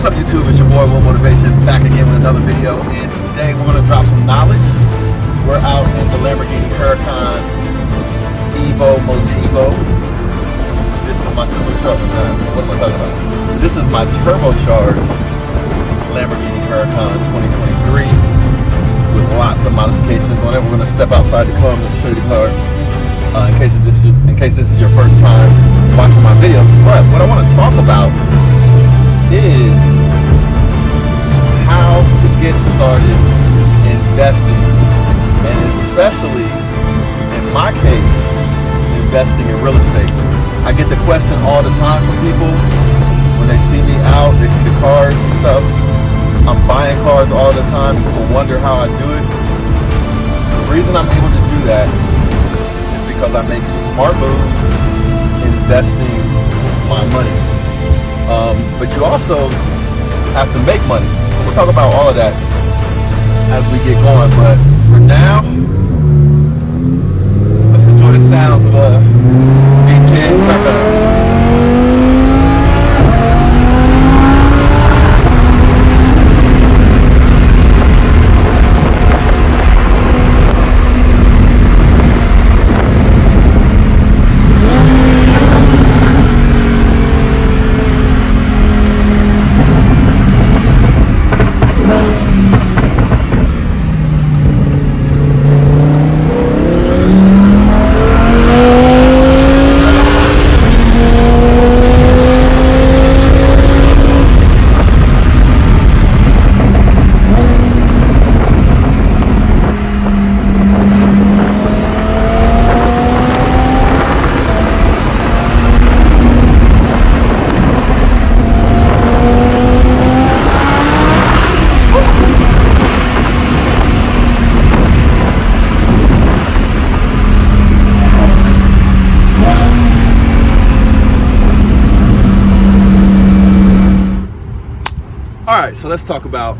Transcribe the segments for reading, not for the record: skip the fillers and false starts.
What's up, YouTube? It's your boy Will Motivation, back again with another video, and today we're going to drop some knowledge. We're out in the Lamborghini Huracan Evo Motivo. This is my supercharged, what am I talking about? This is my turbocharged Lamborghini Huracan 2023 with lots of modifications on it. We're going to step outside the car and show you the car in case this is your first time watching my videos. But what I want to talk about is how to get started investing, and especially in my case, investing in real estate. I get the question all the time from people when they see me out, they see the cars and stuff. I'm buying cars all the time. People wonder how I do it. The reason I'm able to do that is because I make smart moves investing my money. But you also have to make money. So we'll talk about all of that as we get going. But for now, let's enjoy the sounds of a V10 turbo. Alright, so let's talk about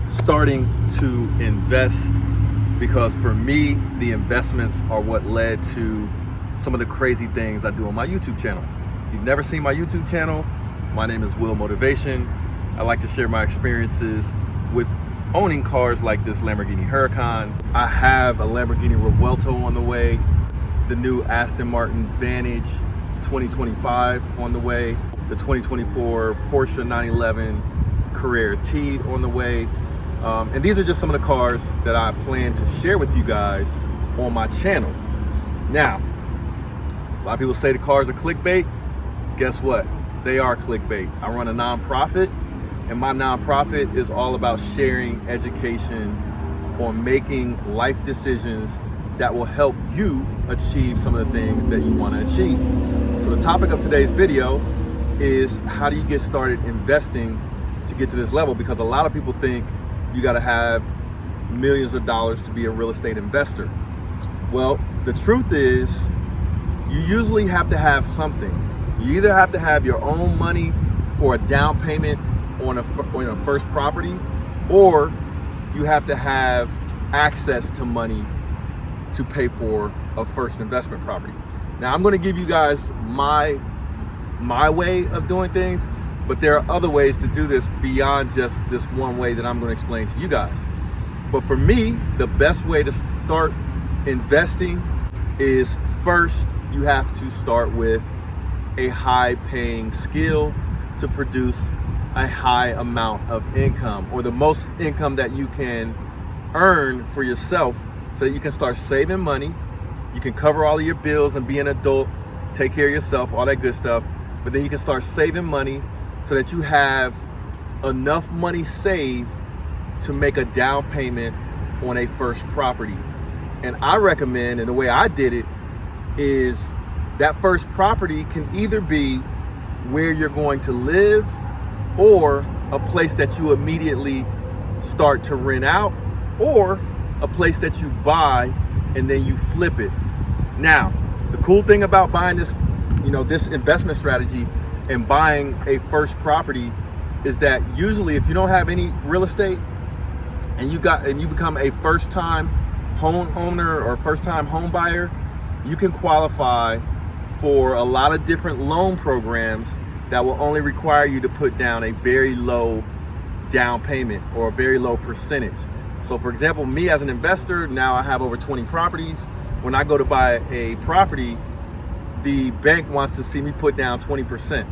starting to invest, because for me, the investments are what led to some of the crazy things I do on my YouTube channel. If you've never seen my YouTube channel, my name is Will Motivation. I like to share my experiences with owning cars like this Lamborghini Huracan. I have a Lamborghini Revuelto on the way, the new Aston Martin Vantage 2025 on the way, the 2024 Porsche 911 Carrera T on the way, and these are just some of the cars that I plan to share with you guys on my channel. Now, a lot of people say the cars are clickbait. Guess what? They are clickbait. I run a nonprofit, and my nonprofit is all about sharing education on making life decisions that will help you achieve some of the things that you want to achieve. So the topic of today's video is, how do you get started investing to get to this level? Because a lot of people think you got to have millions of dollars to be a real estate investor. Well, the truth is, you usually have to have something. You either have to have your own money for a down payment on a first property, or you have to have access to money to pay for a first investment property. Now, I'm going to give you guys my way of doing things, but there are other ways to do this beyond just this one way that I'm going to explain to you guys. But for me, the best way to start investing is, first, you have to start with a high paying skill to produce a high amount of income, or the most income that you can earn for yourself, so that you can start saving money. You can cover all of your bills and be an adult, take care of yourself, all that good stuff. But then you can start saving money so that you have enough money saved to make a down payment on a first property. And I recommend, and the way I did it, is that first property can either be where you're going to live, or a place that you immediately start to rent out, or a place that you buy and then you flip it. Now, the cool thing about buying this, this investment strategy and buying a first property is that usually, if you don't have any real estate and you become a first-time homeowner or first-time home buyer, you can qualify for a lot of different loan programs that will only require you to put down a very low down payment or a very low percentage. So for example, me as an investor, now I have over 20 properties. When I go to buy a property, the bank wants to see me put down 20%.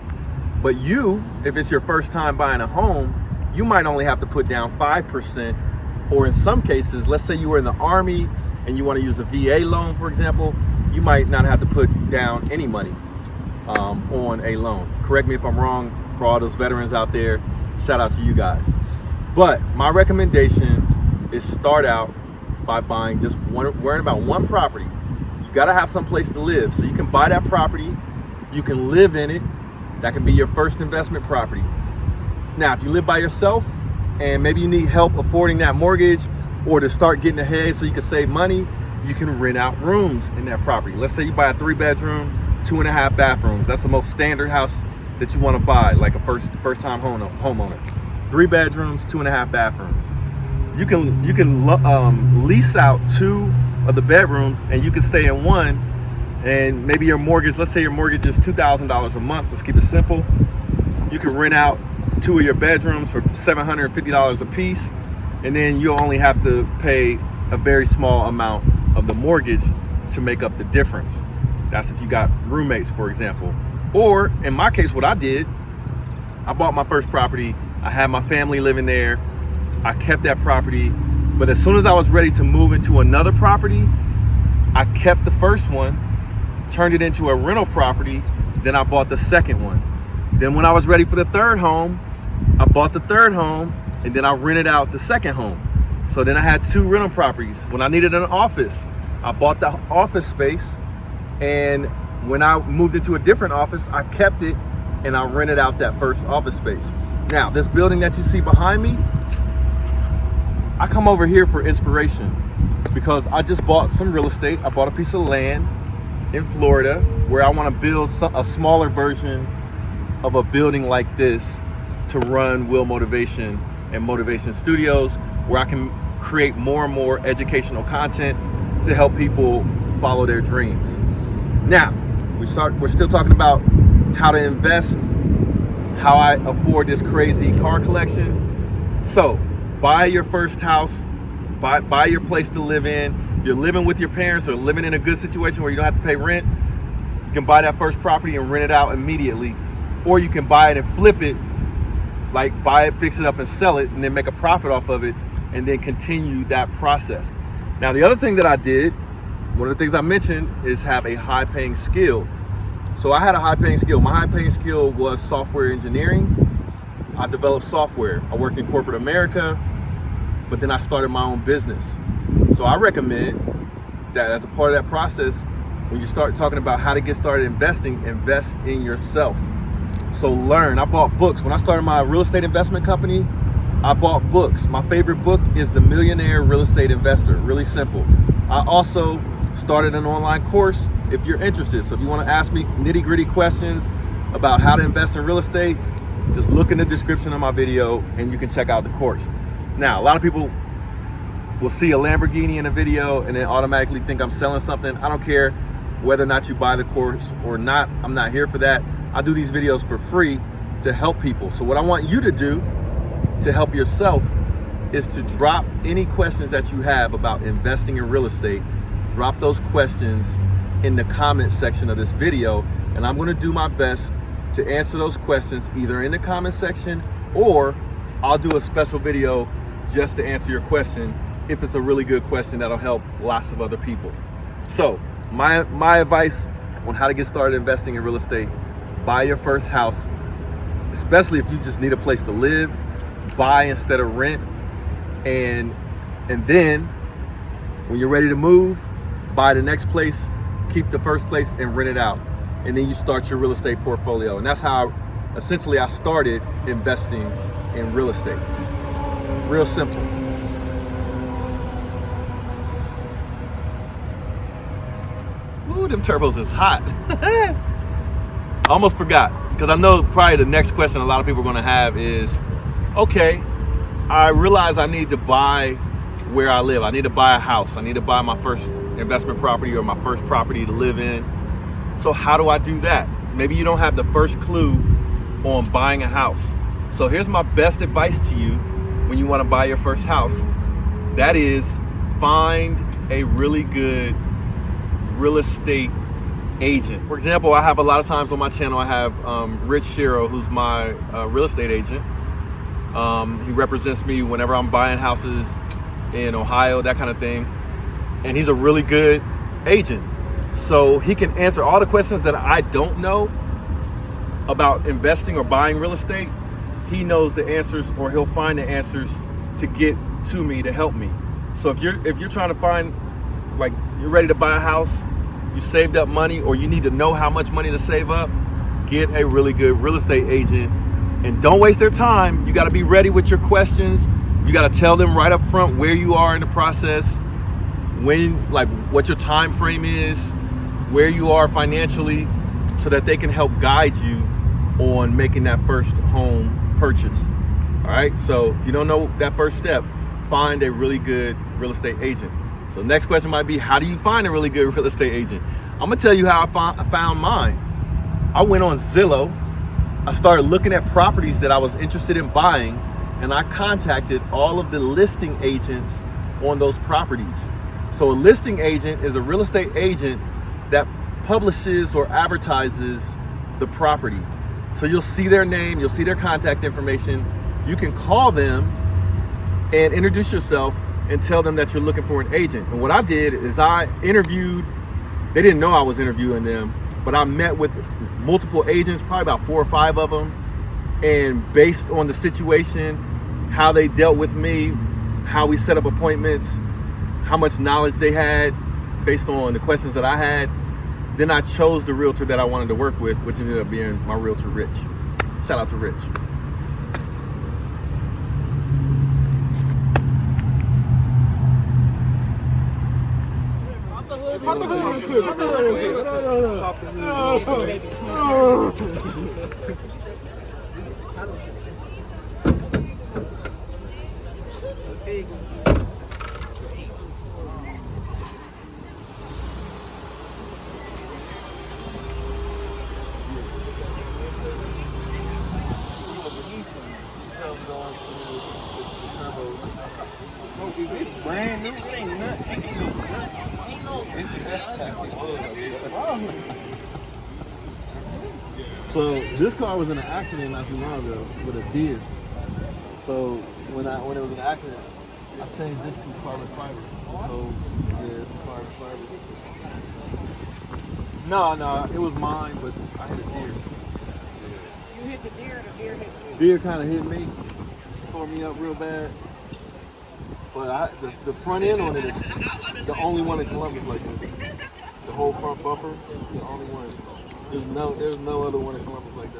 But you, if it's your first time buying a home, you might only have to put down 5%, or in some cases, let's say you were in the Army and you want to use a VA loan, for example, you might not have to put down any money on a loan. Correct me if I'm wrong, for all those veterans out there, shout out to you guys. But my recommendation is start out by buying worrying about one property. You gotta have some place to live. So you can buy that property, you can live in it. That can be your first investment property. Now, if you live by yourself and maybe you need help affording that mortgage or to start getting ahead so you can save money, you can rent out rooms in that property. Let's say you buy a 3-bedroom, 2.5 bathrooms. That's the most standard house that you want to buy, like a first time homeowner. 3 bedrooms, 2.5 bathrooms. You can lease out 2 of the bedrooms and you can stay in one, and maybe your mortgage, let's say your mortgage is $2,000 a month, let's keep it simple. You can rent out 2 of your bedrooms for $750 a piece, and then you'll only have to pay a very small amount of the mortgage to make up the difference. That's if you got roommates, for example. Or in my case, what I did, I bought my first property, I had my family living there, I kept that property, but as soon as I was ready to move into another property, I kept the first one, turned it into a rental property, then I bought the second one. Then when I was ready for the third home, I bought the third home, and then I rented out the second home. So then I had 2 rental properties. When I needed an office, I bought the office space, and when I moved into a different office, I kept it and I rented out that first office space. Now, this building that you see behind me, I come over here for inspiration because I just bought some real estate. I bought a piece of land in Florida where I want to build a smaller version of a building like this to run Will Motivation and Motivation Studios, where I can create more and more educational content to help people follow their dreams. Now, we're still talking about how to invest, how I afford this crazy car collection. So, buy your first house, buy your place to live in. If you're living with your parents or living in a good situation where you don't have to pay rent, you can buy that first property and rent it out immediately. Or you can buy it and flip it, like buy it, fix it up and sell it, and then make a profit off of it, and then continue that process. Now, the other thing that I did, one of the things I mentioned, is have a high-paying skill. So I had a high-paying skill. My high-paying skill was software engineering. I developed software. I worked in corporate America, but then I started my own business. So I recommend that as a part of that process, when you start talking about how to get started investing, invest in yourself. So learn. I bought books. When I started my real estate investment company, I bought books. My favorite book is The Millionaire Real Estate Investor. Really simple. I also started an online course if you're interested. So if you want to ask me nitty-gritty questions about how to invest in real estate, just look in the description of my video and you can check out the course. Now, a lot of people will see a Lamborghini in a video and then automatically think I'm selling something. I don't care whether or not you buy the course or not. I'm not here for that. I do these videos for free to help people. So what I want you to do to help yourself is to drop any questions that you have about investing in real estate. Drop those questions in the comment section of this video, and I'm going to do my best to answer those questions either in the comment section, or I'll do a special video just to answer your question if it's a really good question that'll help lots of other people. So my advice on how to get started investing in real estate: buy your first house, especially if you just need a place to live. Buy instead of rent, and then when you're ready to move, buy the next place, keep the first place and rent it out, and then you start your real estate portfolio. And that's how essentially I started investing in real estate. Real simple. Ooh, them turbos is hot. Almost forgot, because I know probably the next question a lot of people are going to have is, okay, I realize I need to buy where I live. I need to buy a house. I need to buy my first investment property or my first property to live in. So how do I do that? Maybe you don't have the first clue on buying a house. So here's my best advice to you when you want to buy your first house. That is, find a really good real estate agent. For example, I have a lot of times on my channel, I have Rich Shiro, who's my real estate agent. He represents me whenever I'm buying houses in Ohio, that kind of thing. And he's a really good agent. So he can answer all the questions that I don't know about investing or buying real estate. He knows the answers, or he'll find the answers to get to me, to help me. So if you're trying to find, like, you're ready to buy a house, you saved up money, or you need to know how much money to save up, get a really good real estate agent, and don't waste their time. You got to be ready with your questions. You got to tell them right up front where you are in the process, when, like, what your time frame is, where you are financially, so that they can help guide you on making that first home purchase. All right, so if you don't know that first step, find a really good real estate agent. So next question might be, how do you find a really good real estate agent? I'm gonna tell you how I found mine. I went on Zillow, I started looking at properties that I was interested in buying, and I contacted all of the listing agents on those properties. So a listing agent is a real estate agent that publishes or advertises the property. So you'll see their name, you'll see their contact information. You can call them and introduce yourself and tell them that you're looking for an agent. And what I did is I interviewed, they didn't know I was interviewing them, but I met with multiple agents, probably about 4 or 5 of them. And based on the situation, how they dealt with me, how we set up appointments, how much knowledge they had based on the questions that I had, then I chose the realtor that I wanted to work with, which ended up being my realtor, Rich. Shout out to Rich. Pop the hood real quick. Pop the hood real quick. It's brand new. It ain't nothing. So this car was in an accident not too long ago with a deer. So when it was in an accident, I changed this to carbon fiber. So yeah, it's carbon fiber. No, it was mine, but I hit a deer. You hit the deer, the deer hit you. Deer kind of hit me, tore me up real bad. But the front end on it is the only one in Columbus like this. The whole front bumper, the only one. There's no other one in Columbus like that.